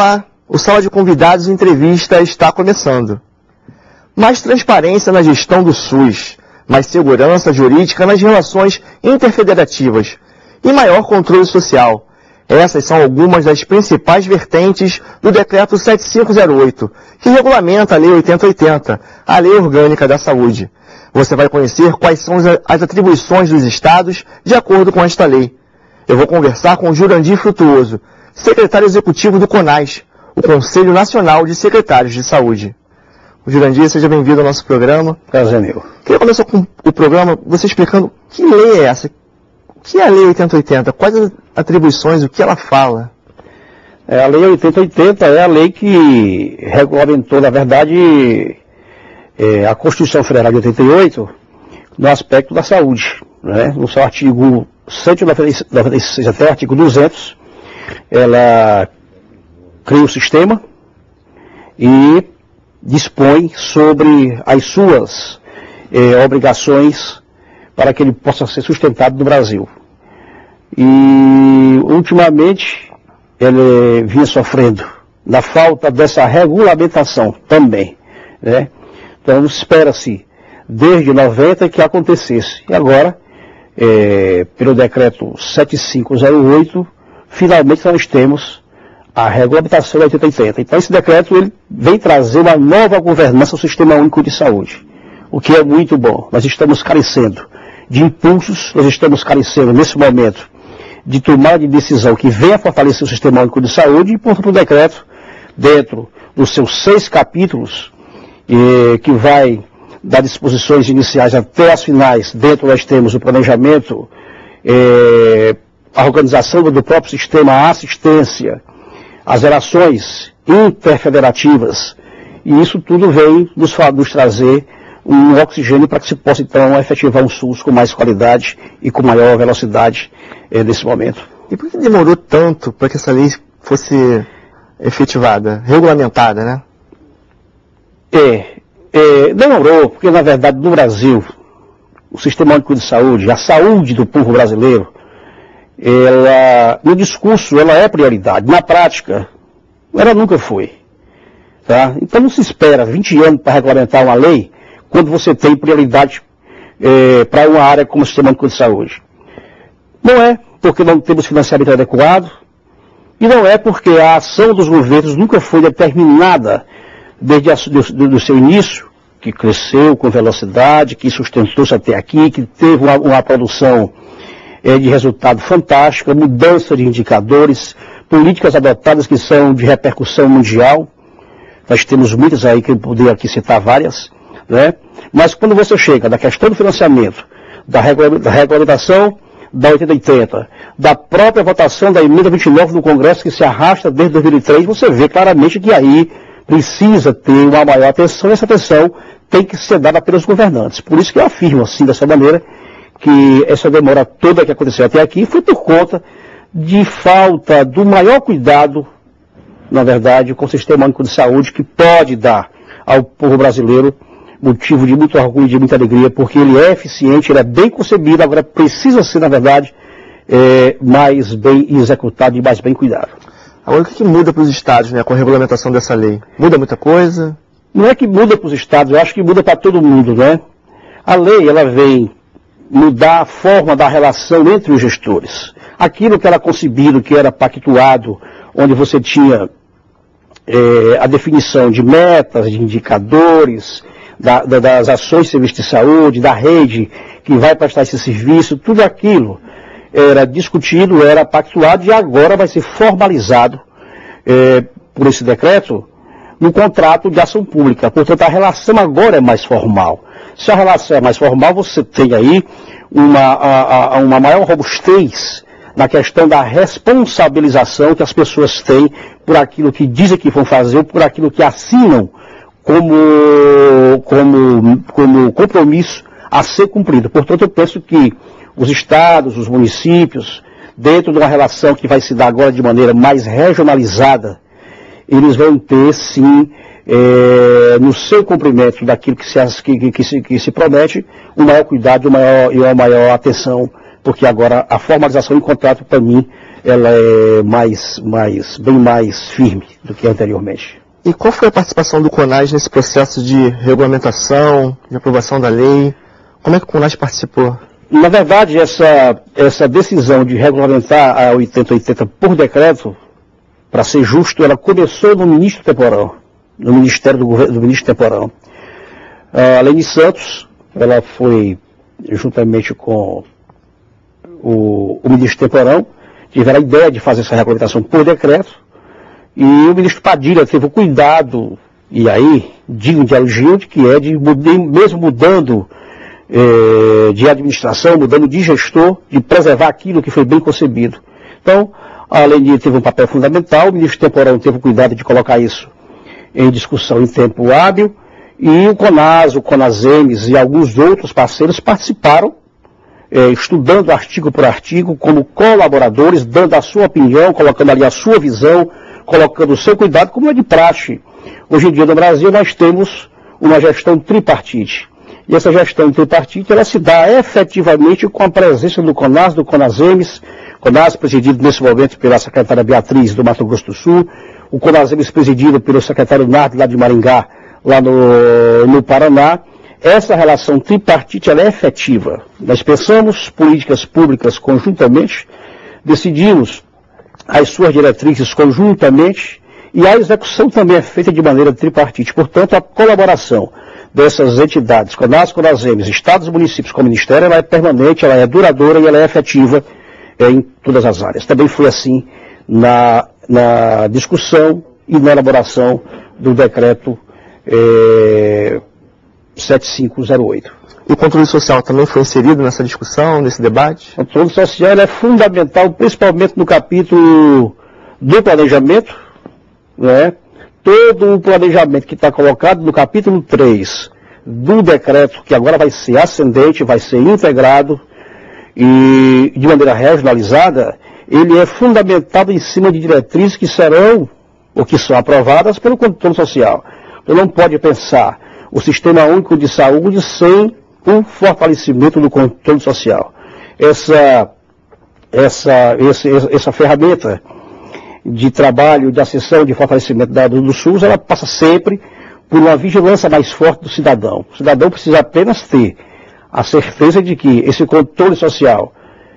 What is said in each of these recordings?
Olá, o Sala de Convidados e Entrevista está começando. Mais transparência na gestão do SUS, mais segurança jurídica nas relações interfederativas e maior controle social. Essas são algumas das principais vertentes do Decreto 7508, que regulamenta a Lei 8080, a Lei Orgânica da Saúde. Você vai conhecer quais são as atribuições dos estados de acordo com esta lei. Eu vou conversar com Jurandir Frutuoso, secretário executivo do CONAS, o Conselho Nacional de Secretários de Saúde. Jurandir, seja bem-vindo ao nosso programa. Prazer meu. Queria começar com o programa você explicando que lei é essa, o que é a Lei 8080, quais as atribuições, o que ela fala. A Lei 8080 é a lei que regulamentou, na verdade, a Constituição Federal de 88 no aspecto da saúde, né? No seu artigo 196 até o artigo 200, ela cria o sistema e dispõe sobre as suas obrigações para que ele possa ser sustentado no Brasil. E, ultimamente, ele vinha sofrendo da falta dessa regulamentação também, né? Então, espera-se, desde 90, que acontecesse. E agora, pelo decreto 7508, finalmente nós temos a regulamentação da 8080. Então, esse decreto ele vem trazer uma nova governança ao Sistema Único de Saúde, o que é muito bom. Nós estamos carecendo de impulsos, nós estamos carecendo, nesse momento, de tomada de decisão que venha fortalecer o Sistema Único de Saúde, e, portanto, o decreto, dentro dos seus 6 capítulos, que vai dar disposições iniciais até as finais. Dentro nós temos o planejamento, a organização do próprio sistema, a assistência, as relações interfederativas, e isso tudo vem nos trazer um oxigênio para que se possa, então, efetivar um SUS com mais qualidade e com maior velocidade nesse momento. E por que demorou tanto para que essa lei fosse efetivada, regulamentada, né? Demorou, porque, na verdade, no Brasil, o Sistema Único de Saúde, a saúde do povo brasileiro, no discurso, ela é prioridade. Na prática, ela nunca foi. Tá? Então, não se espera 20 anos para regulamentar uma lei quando você tem prioridade para uma área como o Sistema Único de Saúde. Não é porque não temos financiamento adequado, e não é porque a ação dos governos nunca foi determinada desde do seu início, que cresceu com velocidade, que sustentou-se até aqui, que teve uma produção de resultado fantástica, mudança de indicadores, políticas adotadas que são de repercussão mundial. Nós temos muitas aí, que eu poderia aqui citar várias, né? Mas quando você chega da questão do financiamento, da regulamentação da 8080, da própria votação da emenda 29 no Congresso, que se arrasta desde 2003, você vê claramente que aí precisa ter uma maior atenção, e essa atenção tem que ser dada pelos governantes. Por isso que eu afirmo assim, dessa maneira, que essa demora toda que aconteceu até aqui foi por conta de falta do maior cuidado, na verdade, com o Sistema Único de Saúde, que pode dar ao povo brasileiro motivo de muito orgulho e de muita alegria, porque ele é eficiente, ele é bem concebido, agora precisa ser, na verdade, mais bem executado e mais bem cuidado. Agora, o que muda para os estados, né, com a regulamentação dessa lei? Muda muita coisa? Não é que muda para os estados, eu acho que muda para todo mundo, né? A lei, ela vem mudar a forma da relação entre os gestores. Aquilo que era concebido, que era pactuado, onde você tinha a definição de metas, de indicadores, das ações de serviço de saúde, da rede que vai prestar esse serviço, tudo aquilo era discutido, era pactuado, e agora vai ser formalizado por esse decreto no contrato de ação pública. Portanto, a relação agora é mais formal. Se a relação é mais formal, você tem aí uma maior robustez na questão da responsabilização que as pessoas têm por aquilo que dizem que vão fazer, ou por aquilo que assinam como compromisso a ser cumprido. Portanto, eu penso que os estados, os municípios, dentro de uma relação que vai se dar agora de maneira mais regionalizada, eles vão ter, sim, no seu cumprimento daquilo que se promete, um maior cuidado e uma maior atenção porque agora a formalização em contrato, para mim, ela é bem mais firme do que anteriormente. E qual foi a participação do CONAS nesse processo de regulamentação, de aprovação da lei? Como é que o CONAS participou? Na verdade, essa decisão de regulamentar a 8080 por decreto, para ser justo, ela começou no ministro temporal, no Ministério do Ministro Temporão. A Lene Santos, ela foi, juntamente com o ministro Temporão, tiveram a ideia de fazer essa regulamentação por decreto, e o ministro Padilha teve o cuidado, e aí, digno de elogio, mesmo mudando de administração, mudando de gestor, de preservar aquilo que foi bem concebido. Então, a Lene teve um papel fundamental, o ministro Temporão teve o cuidado de colocar isso em discussão em tempo hábil, e o CONAS, o CONASEMES e alguns outros parceiros participaram, estudando artigo por artigo, como colaboradores, dando a sua opinião, colocando ali a sua visão, colocando o seu cuidado, como é de praxe. Hoje em dia no Brasil nós temos uma gestão tripartite. E essa gestão tripartite, ela se dá efetivamente com a presença do CONAS, do CONASEMES, CONAS presidido nesse momento pela secretária Beatriz do Mato Grosso do Sul, o CONASEMES presidido pelo secretário Nardo lá de Maringá, lá no Paraná. Essa relação tripartite, ela é efetiva. Nós pensamos políticas públicas conjuntamente, decidimos as suas diretrizes conjuntamente, e a execução também é feita de maneira tripartite. Portanto, a colaboração dessas entidades, CONAS, CONASEMES, estados e municípios com o Ministério, ela é permanente, ela é duradoura e ela é efetiva em todas as áreas. Também foi assim na discussão e na elaboração do decreto 7508. E o controle social também foi inserido nessa discussão, nesse debate? O controle social é fundamental, principalmente no capítulo do planejamento, né? Todo o planejamento que está colocado no capítulo 3 do decreto, que agora vai ser ascendente, vai ser integrado e de maneira regionalizada, ele é fundamentado em cima de diretrizes que serão, ou que são aprovadas pelo controle social. Você não pode pensar o Sistema Único de Saúde sem um fortalecimento do controle social. Essa ferramenta de trabalho, de acessão, de fortalecimento do SUS, ela passa sempre por uma vigilância mais forte do cidadão. O cidadão precisa apenas ter a certeza de que esse controle social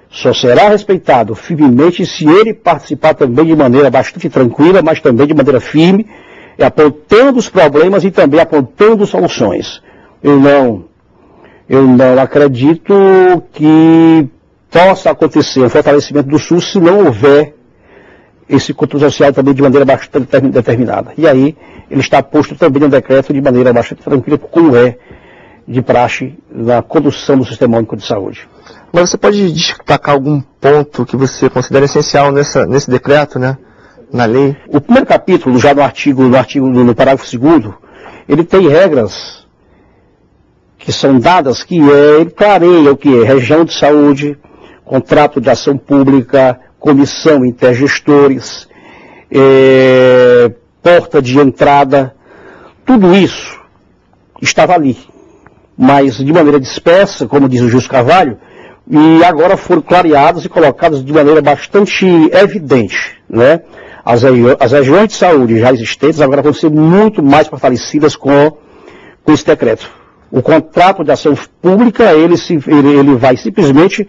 só será respeitado firmemente se ele participar também de maneira bastante tranquila, mas também de maneira firme, apontando os problemas e também apontando soluções. Eu não acredito que possa acontecer um fortalecimento do SUS se não houver esse controle social também de maneira bastante determinada. E aí, ele está posto também no decreto de maneira bastante tranquila, como é de praxe na condução do Sistema Único de Saúde. Mas você pode destacar algum ponto que você considera essencial nesse decreto, né? Na lei? O primeiro capítulo, já no parágrafo 2º, ele tem regras que são dadas, que ele clareia o que é região de saúde, contrato de ação pública, comissão intergestores, porta de entrada, tudo isso estava ali, mas de maneira dispersa, como diz o Justo Carvalho, e agora foram clareados e colocados de maneira bastante evidente, né? As regiões de saúde já existentes agora vão ser muito mais fortalecidas com esse decreto. O contrato de ação pública, ele vai simplesmente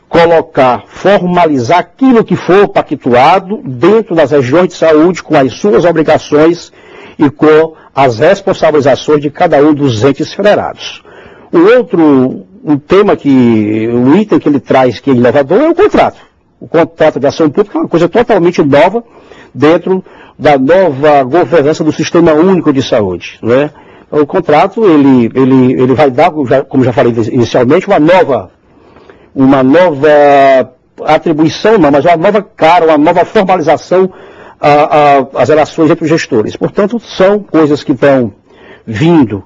colocar, formalizar aquilo que for pactuado dentro das regiões de saúde, com as suas obrigações e com as responsabilizações de cada um dos entes federados. O item que ele traz, que é inovador, é o contrato. O contrato de ação pública é uma coisa totalmente nova dentro da nova governança do Sistema Único de Saúde, né? O contrato, ele vai dar, como já falei inicialmente, uma nova atribuição, mas uma nova cara, uma nova formalização às relações entre os gestores. Portanto, são coisas que estão vindo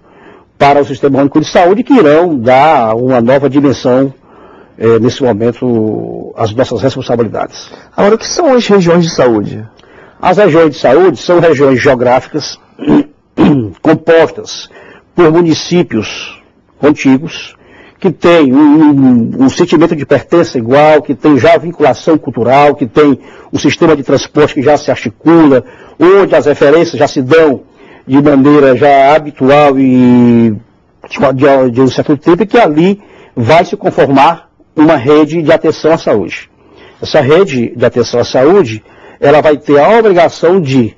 para o Sistema Único de Saúde que irão dar uma nova dimensão, nesse momento, às nossas responsabilidades. Agora, o que são as regiões de saúde? As regiões de saúde são regiões geográficas compostas por municípios contíguos que tem um sentimento de pertença igual, que tem já vinculação cultural, que tem um sistema de transporte que já se articula, onde as referências já se dão de maneira já habitual e de um certo tempo, e que ali vai se conformar uma rede de atenção à saúde. Essa rede de atenção à saúde, ela vai ter a obrigação de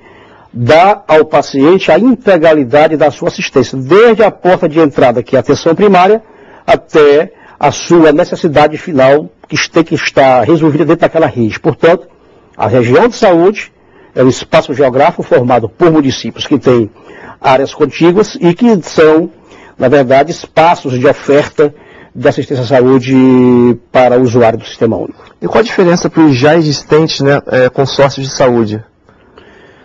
dar ao paciente a integralidade da sua assistência, desde a porta de entrada, que é a atenção primária, até a sua necessidade final, que tem que estar resolvida dentro daquela rede. Portanto, a região de saúde é um espaço geográfico formado por municípios que têm áreas contíguas e que são, na verdade, espaços de oferta de assistência à saúde para o usuário do Sistema Único. E qual a diferença para os já existentes, né, consórcios de saúde?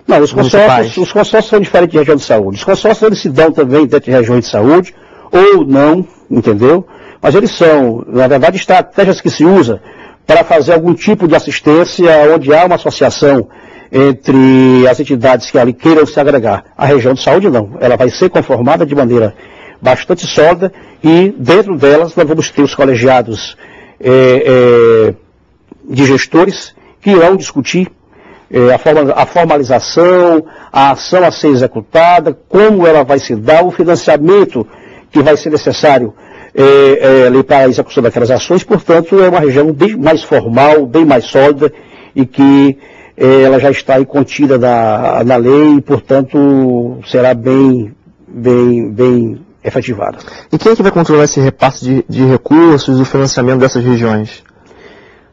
Não, os consórcios são diferentes de região de saúde. Os consórcios eles se dão também dentro de regiões de saúde, ou não, entendeu? Mas eles são, na verdade, estratégias que se usam para fazer algum tipo de assistência onde há uma associação entre as entidades que ali queiram se agregar. A região de saúde não, ela vai ser conformada de maneira bastante sólida e dentro delas nós vamos ter os colegiados de gestores que irão discutir a formalização, a ação a ser executada, como ela vai se dar, o financiamento que vai ser necessário para a execução daquelas ações. Portanto, é uma região bem mais formal, bem mais sólida e que ela já está aí contida na lei e, portanto, será bem efetivada. E quem é que vai controlar esse repasse de recursos, o financiamento dessas regiões?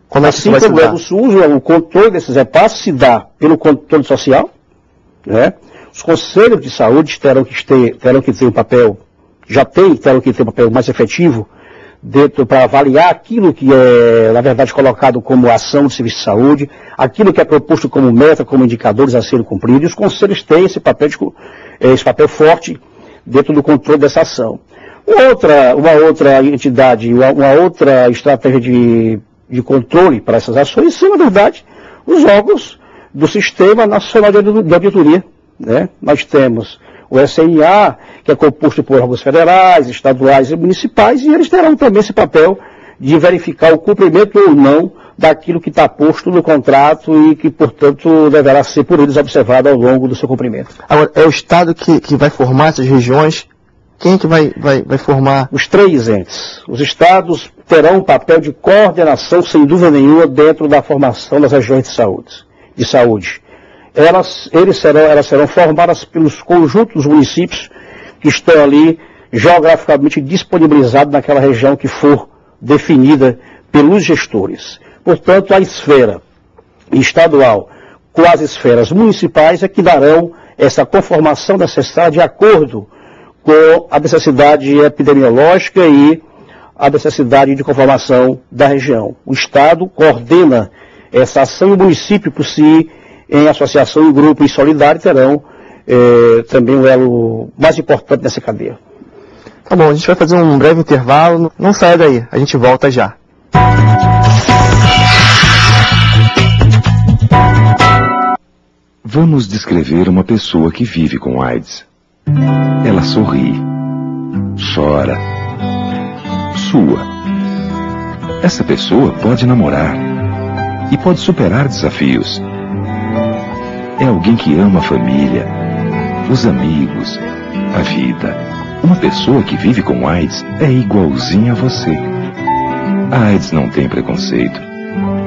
Como é que isso vai se dar? Assim como o SUS, o controle desses repasses se dá pelo controle social, né? Os conselhos de saúde terão que ter um papel, terão que ter um papel mais efetivo para avaliar aquilo que é, na verdade, colocado como ação de serviço de saúde, aquilo que é proposto como meta, como indicadores a serem cumpridos, e os conselhos têm esse papel forte dentro do controle dessa ação. Uma outra entidade, uma outra estratégia de controle para essas ações são, na verdade, os órgãos do Sistema Nacional de Auditoria, né? Nós temos o SNA, que é composto por órgãos federais, estaduais e municipais, e eles terão também esse papel de verificar o cumprimento ou não daquilo que está posto no contrato e que, portanto, deverá ser por eles observado ao longo do seu cumprimento. Agora, é o Estado que vai formar essas regiões? Quem é que vai formar? Os três entes. Os estados terão um papel de coordenação, sem dúvida nenhuma, dentro da formação das regiões de saúde. Elas serão formadas pelos conjuntos dos municípios que estão ali geograficamente disponibilizados naquela região que for definida pelos gestores. Portanto, a esfera estadual com as esferas municipais é que darão essa conformação necessária de acordo com a necessidade epidemiológica e a necessidade de conformação da região. O Estado coordena essa ação e o município, por si, em associação e grupo e solidário, terão também o elo mais importante nessa cadeia. Tá bom, a gente vai fazer um breve intervalo. Não saia daí, a gente volta já. Vamos descrever uma pessoa que vive com AIDS. Ela sorri, chora, sua. Essa pessoa pode namorar e pode superar desafios. É alguém que ama a família, os amigos, a vida. Uma pessoa que vive com AIDS é igualzinha a você. A AIDS não tem preconceito.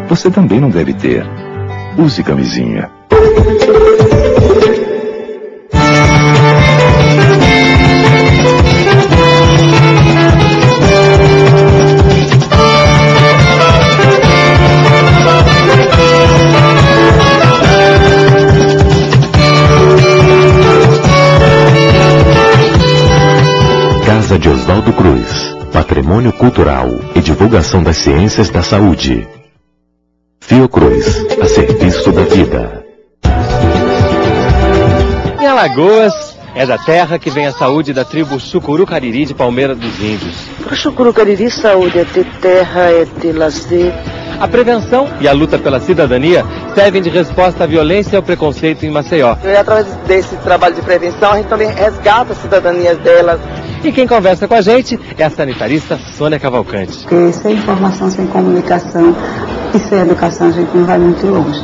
Você também não deve ter. Use camisinha. Casa de Oswaldo Cruz, Patrimônio Cultural e Divulgação das Ciências da Saúde. Fiocruz, a serviço da vida. Em Alagoas, É da terra que vem a saúde da tribo Chucuru-Cariri de Palmeira dos Índios. Para Chucuru-Cariri, saúde é ter terra, é ter lazer. A prevenção e a luta pela cidadania servem de resposta à violência e ao preconceito em Maceió. E através desse trabalho de prevenção, a gente também resgata as cidadanias delas. E quem conversa com a gente é a sanitarista Sônia Cavalcante. Porque sem informação, sem comunicação e sem educação, a gente não vai muito longe.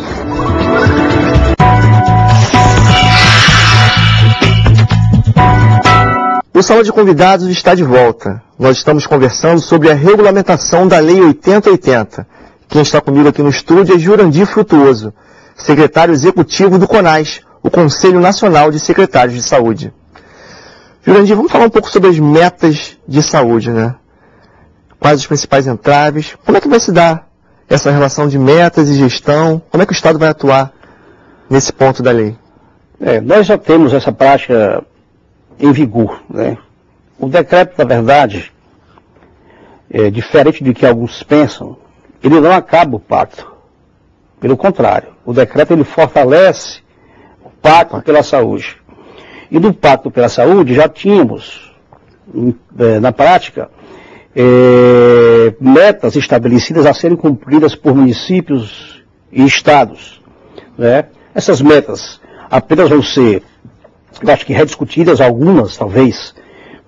O Sala de Convidados está de volta. Nós estamos conversando sobre a regulamentação da Lei 8080. Quem está comigo aqui no estúdio é Jurandir Frutuoso, secretário executivo do CONAS, o Conselho Nacional de Secretários de Saúde. Jurandir, vamos falar um pouco sobre as metas de saúde, né? Quais os principais entraves? Como é que vai se dar essa relação de metas e gestão? Como é que o Estado vai atuar nesse ponto da lei? Nós já temos essa prática em vigor, né? O decreto, na verdade, diferente do que alguns pensam, ele não acaba o pacto. Pelo contrário, o decreto ele fortalece o pacto pela saúde. E no pacto pela saúde já tínhamos, na prática, metas estabelecidas a serem cumpridas por municípios e estados, né? Essas metas apenas vão ser, eu acho que rediscutidas, algumas talvez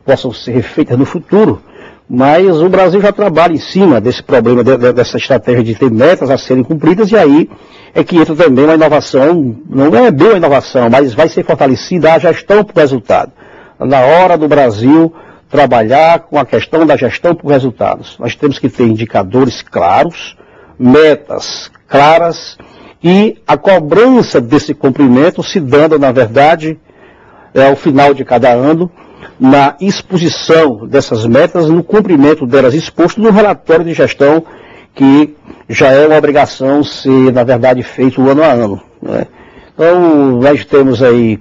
possam ser feitas no futuro, mas o Brasil já trabalha em cima desse problema, dessa estratégia de ter metas a serem cumpridas, e aí é que entra também uma inovação, não é bem uma inovação, mas vai ser fortalecida a gestão por resultado. Na hora do Brasil trabalhar com a questão da gestão por resultados, nós temos que ter indicadores claros, metas claras, e a cobrança desse cumprimento se dando, na verdade, ao final de cada ano, na exposição dessas metas, no cumprimento delas exposto no relatório de gestão, que já é uma obrigação ser, na verdade, feito ano a ano, né? Então, nós temos aí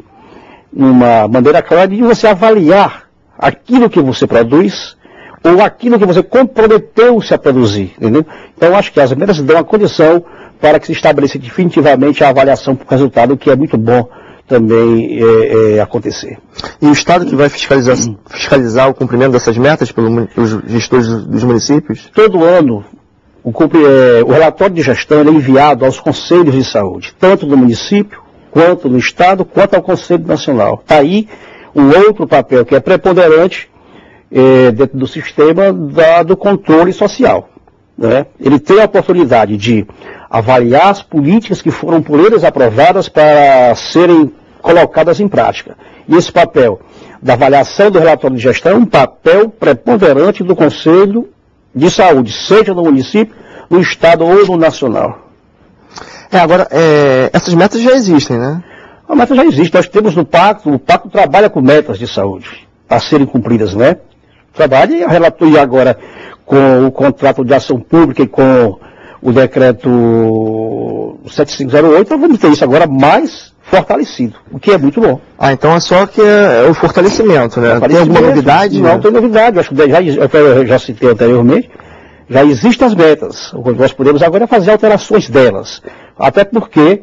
uma maneira clara de você avaliar aquilo que você produz ou aquilo que você comprometeu-se a produzir, entendeu? Então, acho que as metas dão a condição para que se estabeleça definitivamente a avaliação por resultado, que é muito bom também acontecer. E o Estado que vai fiscalizar o cumprimento dessas metas pelos gestores dos municípios? Todo ano, o relatório de gestão é enviado aos conselhos de saúde, tanto do município, quanto no Estado, quanto ao Conselho Nacional. Está aí um outro papel que é preponderante dentro do sistema do controle social, né? Ele tem a oportunidade de avaliar as políticas que foram por eles aprovadas para serem colocadas em prática. E esse papel da avaliação do relatório de gestão é um papel preponderante do Conselho de Saúde, seja no município, no Estado ou no nacional. Agora, essas metas já existem, né? A meta já existe. Nós temos no pacto, o pacto trabalha com metas de saúde a serem cumpridas, né? Trabalha e agora com o contrato de ação pública e com o decreto 7508, nós vamos ter isso agora mais fortalecido, o que é muito bom. Então é só que é o fortalecimento, né? Tem alguma novidade? Não, tem novidade. Acho que eu já citei anteriormente, já existem as metas. O que nós podemos agora é fazer alterações delas. Até porque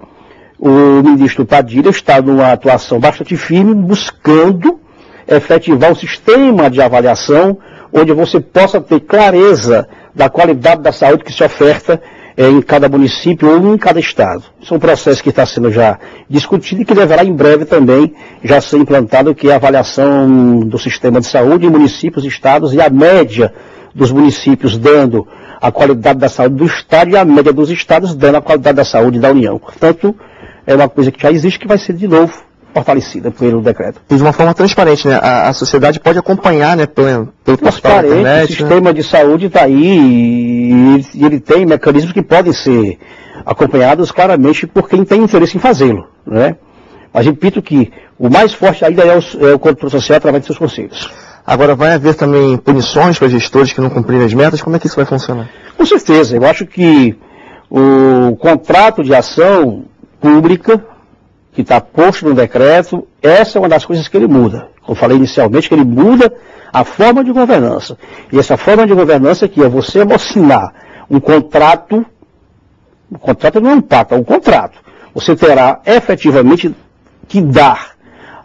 o ministro Padilha está numa atuação bastante firme, buscando efetivar um sistema de avaliação onde você possa ter clareza da qualidade da saúde que se oferta em cada município ou em cada estado. Isso é um processo que está sendo já discutido e que deverá em breve também já ser implantado, que é a avaliação do sistema de saúde em municípios, estados, e a média dos municípios dando a qualidade da saúde do estado e a média dos estados dando a qualidade da saúde da União. Portanto, é uma coisa que já existe, que vai ser de novo fortalecida pelo decreto. E de uma forma transparente, né? A sociedade pode acompanhar, né, pelo portal da internet, o sistema de saúde está aí e ele tem mecanismos que podem ser acompanhados claramente por quem tem interesse em fazê-lo, né? Mas repito que o mais forte ainda é o controle social através de seus conselhos. Agora, vai haver também punições para gestores que não cumprirem as metas? Como é que isso vai funcionar? Com certeza. Eu acho que o contrato de ação pública que está posto no decreto, essa é uma das coisas que ele muda. Como falei inicialmente, que ele muda a forma de governança. E essa forma de governança que é você assinar um contrato, o contrato não é um pacto, é um contrato. Você terá efetivamente que dar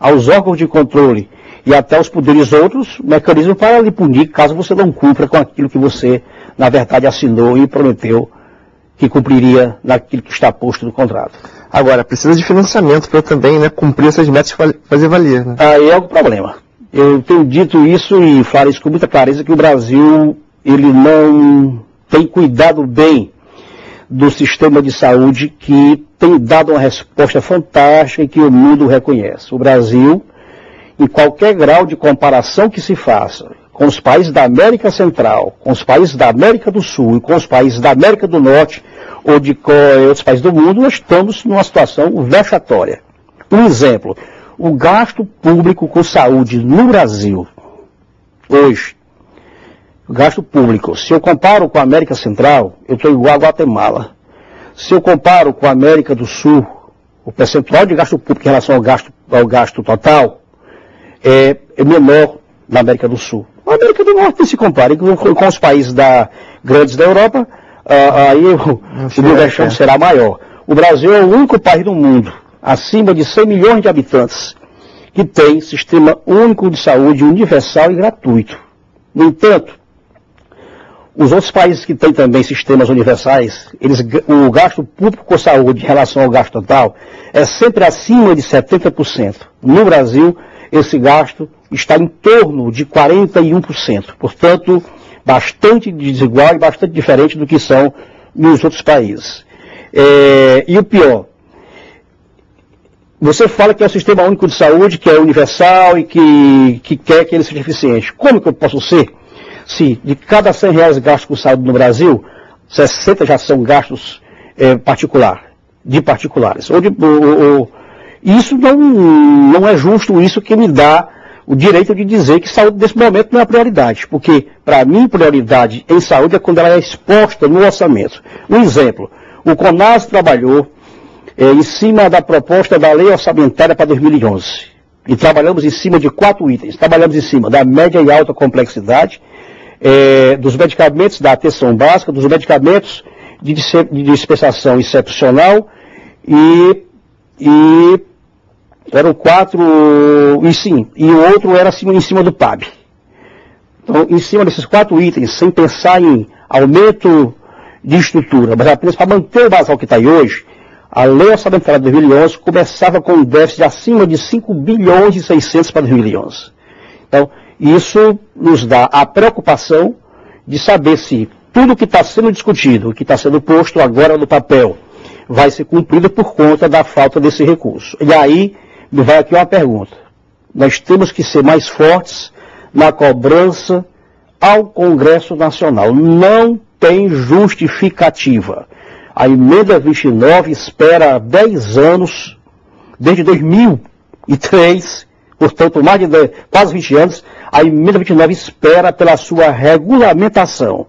aos órgãos de controle e até aos poderes outros, mecanismo para lhe punir caso você não cumpra com aquilo que você, na verdade, assinou e prometeu que cumpriria naquilo que está posto no contrato. Agora, precisa de financiamento para também, né, cumprir essas metas e fazer valer, né? Aí é o problema. Eu tenho dito isso e falo isso com muita clareza, que o Brasil, ele não tem cuidado bem do sistema de saúde, que tem dado uma resposta fantástica e que o mundo reconhece. O Brasil, em qualquer grau de comparação que se faça com os países da América Central, com os países da América do Sul e com os países da América do Norte ou de outros países do mundo, nós estamos numa situação vexatória. Um exemplo, o gasto público com saúde no Brasil, hoje, o gasto público, se eu comparo com a América Central, eu estou igual a Guatemala. Se eu comparo com a América do Sul, o percentual de gasto público em relação ao gasto total é menor na América do Sul. A América do Norte não se compara com os países grandes da Europa, aí o vexame será maior. O Brasil é o único país do mundo, acima de 100 milhões de habitantes, que tem sistema único de saúde universal e gratuito. No entanto, os outros países que têm também sistemas universais, o gasto público com saúde em relação ao gasto total é sempre acima de 70%. No Brasil, esse gasto está em torno de 41%. Portanto, bastante desigual e bastante diferente do que são nos outros países. E o pior, você fala que é o sistema único de saúde, que é universal e que quer que ele seja eficiente. Como que eu posso ser? Se de cada R$100 gastos com saúde no Brasil, 60 já são gastos de particulares. Isso não é justo, isso que me dá o direito de dizer que saúde nesse momento não é a prioridade. Porque, para mim, prioridade em saúde é quando ela é exposta no orçamento. Um exemplo, o CONAS trabalhou em cima da proposta da lei orçamentária para 2011. E trabalhamos em cima de 4 itens. Trabalhamos em cima da média e alta complexidade, dos medicamentos da atenção básica, dos medicamentos de dispensação excepcional e eram 4, e o outro era em cima do PAB. Então, em cima desses 4 itens, sem pensar em aumento de estrutura, mas apenas para manter o basal que está aí hoje, a lei orçamentária de 2011 começava com um déficit acima de 5 bilhões e 600 para 2011. Então, isso nos dá a preocupação de saber se tudo que está sendo discutido, que está sendo posto agora no papel, vai ser cumprido por conta da falta desse recurso. E aí, me vai aqui uma pergunta. Nós temos que ser mais fortes na cobrança ao Congresso Nacional. Não tem justificativa. A emenda 29 espera 10 anos, desde 2003, portanto, mais de quase 20 anos, a emenda 29 espera pela sua regulamentação.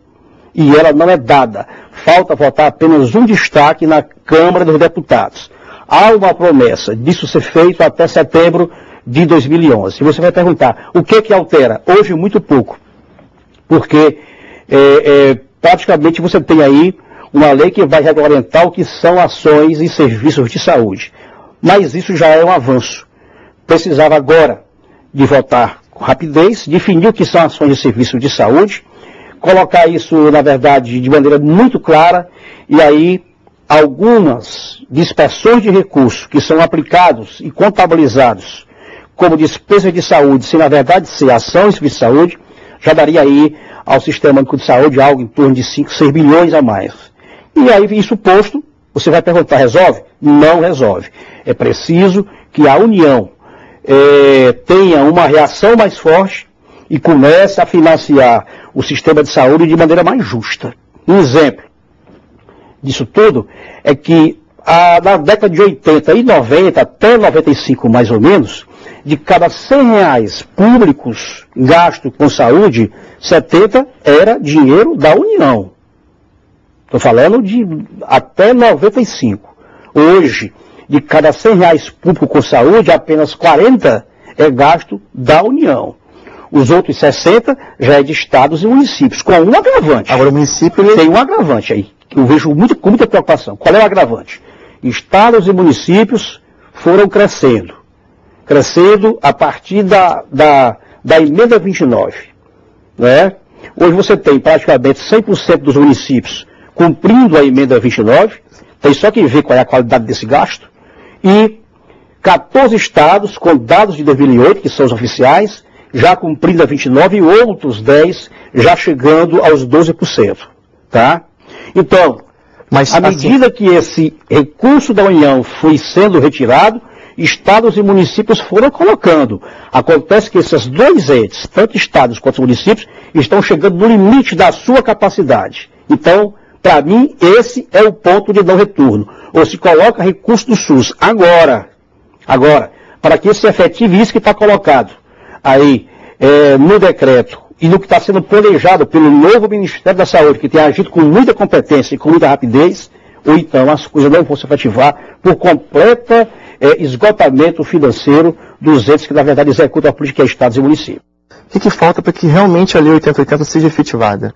E ela não é dada. Falta votar apenas um destaque na Câmara dos Deputados. Há uma promessa disso ser feito até setembro de 2011. Você vai perguntar, o que altera? Hoje, muito pouco. Porque, praticamente, você tem aí uma lei que vai regulamentar o que são ações e serviços de saúde. Mas isso já é um avanço. Precisava agora de votar com rapidez, definir o que são ações e serviços de saúde, colocar isso, na verdade, de maneira muito clara, e aí algumas dispersões de recursos que são aplicados e contabilizados como despesas de saúde, se na verdade ser ação e serviço de saúde, já daria aí ao Sistema Único de Saúde algo em torno de 5, 6 bilhões a mais. E aí, isso posto, você vai perguntar, resolve? Não resolve. É preciso que a União tenha uma reação mais forte e comece a financiar o sistema de saúde de maneira mais justa. Um exemplo disso tudo é que na década de 80 e 90, até 95 mais ou menos, de cada R$100 públicos gasto com saúde, 70 era dinheiro da União. Estou falando de até 95. Hoje, de cada R$100 público com saúde, apenas 40 é gasto da União. Os outros 60 já é de estados e municípios, com um agravante. Agora o município tem um agravante aí, que eu vejo com muita preocupação. Qual é o agravante? Estados e municípios foram crescendo. crescendo a partir da emenda 29. Né? Hoje você tem praticamente 100% dos municípios cumprindo a emenda 29, tem só que ver qual é a qualidade desse gasto, e 14 estados com dados de 2008, que são os oficiais, já cumprindo a 29, e outros 10 já chegando aos 12%. Tá? Então, mas, à medida que esse recurso da União foi sendo retirado, estados e municípios foram colocando. Acontece que esses dois entes, tanto estados quanto municípios, estão chegando no limite da sua capacidade. Então, para mim, esse é o ponto de não retorno. Ou se coloca recurso do SUS agora, para que se efetive isso que está colocado aí no decreto e no que está sendo planejado pelo novo Ministério da Saúde, que tem agido com muita competência e com muita rapidez, ou então as coisas não vão se efetivar por completa esgotamento financeiro dos entes que, na verdade, executam a política de estados e municípios. O que falta para que realmente a Lei 8080 seja efetivada?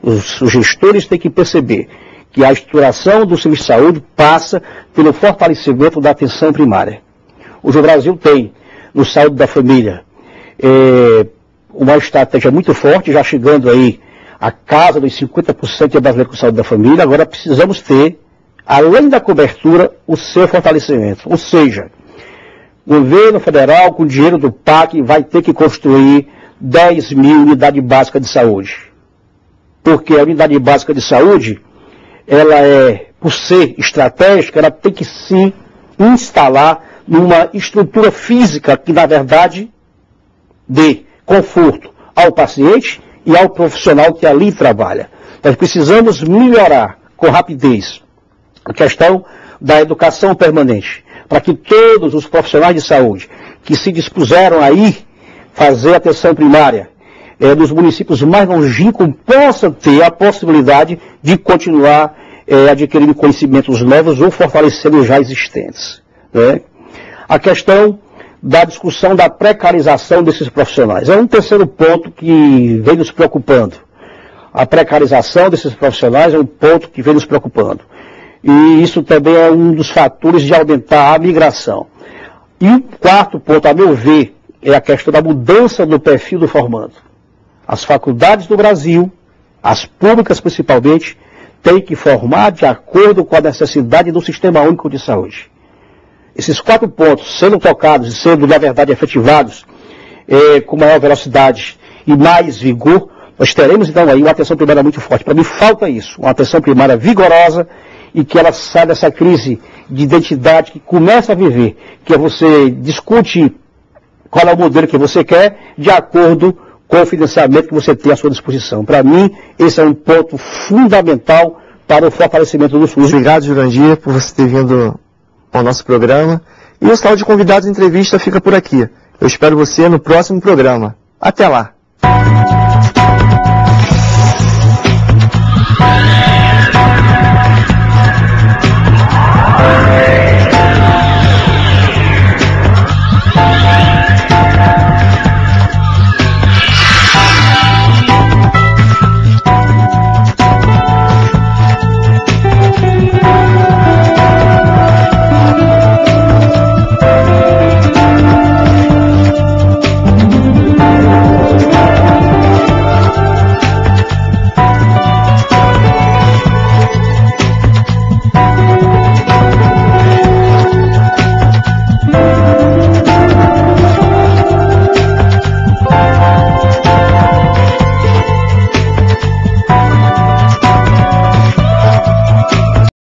Os gestores têm que perceber que a estruturação do serviço de saúde passa pelo fortalecimento da atenção primária. Hoje o Brasil tem, no Saúde da Família, uma estratégia muito forte, já chegando aí à casa dos 50% de brasileiros com saúde da família. Agora precisamos ter, além da cobertura, o seu fortalecimento. Ou seja, o governo federal, com o dinheiro do PAC, vai ter que construir 10 mil unidades básicas de saúde. Porque a unidade básica de saúde, ela por ser estratégica, ela tem que se instalar numa estrutura física que, na verdade, dê conforto ao paciente e ao profissional que ali trabalha. Nós precisamos melhorar com rapidez a questão da educação permanente, para que todos os profissionais de saúde que se dispuseram a ir fazer atenção primária nos municípios mais longínquos possam ter a possibilidade de continuar adquirindo conhecimentos novos ou fortalecendo os já existentes. Né? A questão da discussão da precarização desses profissionais. É um terceiro ponto que vem nos preocupando. A precarização desses profissionais é um ponto que vem nos preocupando. E isso também é um dos fatores de aumentar a migração. E o quarto ponto, a meu ver, é a questão da mudança do perfil do formando. As faculdades do Brasil, as públicas principalmente, têm que formar de acordo com a necessidade do Sistema Único de Saúde. Esses 4 pontos sendo tocados e sendo, na verdade, efetivados com maior velocidade e mais vigor, nós teremos, então, aí uma atenção primária muito forte. Para mim, falta isso, uma atenção primária vigorosa e que ela saia dessa crise de identidade que começa a viver, que é você discute qual é o modelo que você quer, de acordo com o financiamento que você tem à sua disposição. Para mim, esse é um ponto fundamental para o fortalecimento do SUS. Obrigado, Jurandir, por você ter vindo ao nosso programa. E o Salão de Convidados Entrevista fica por aqui. Eu espero você no próximo programa. Até lá!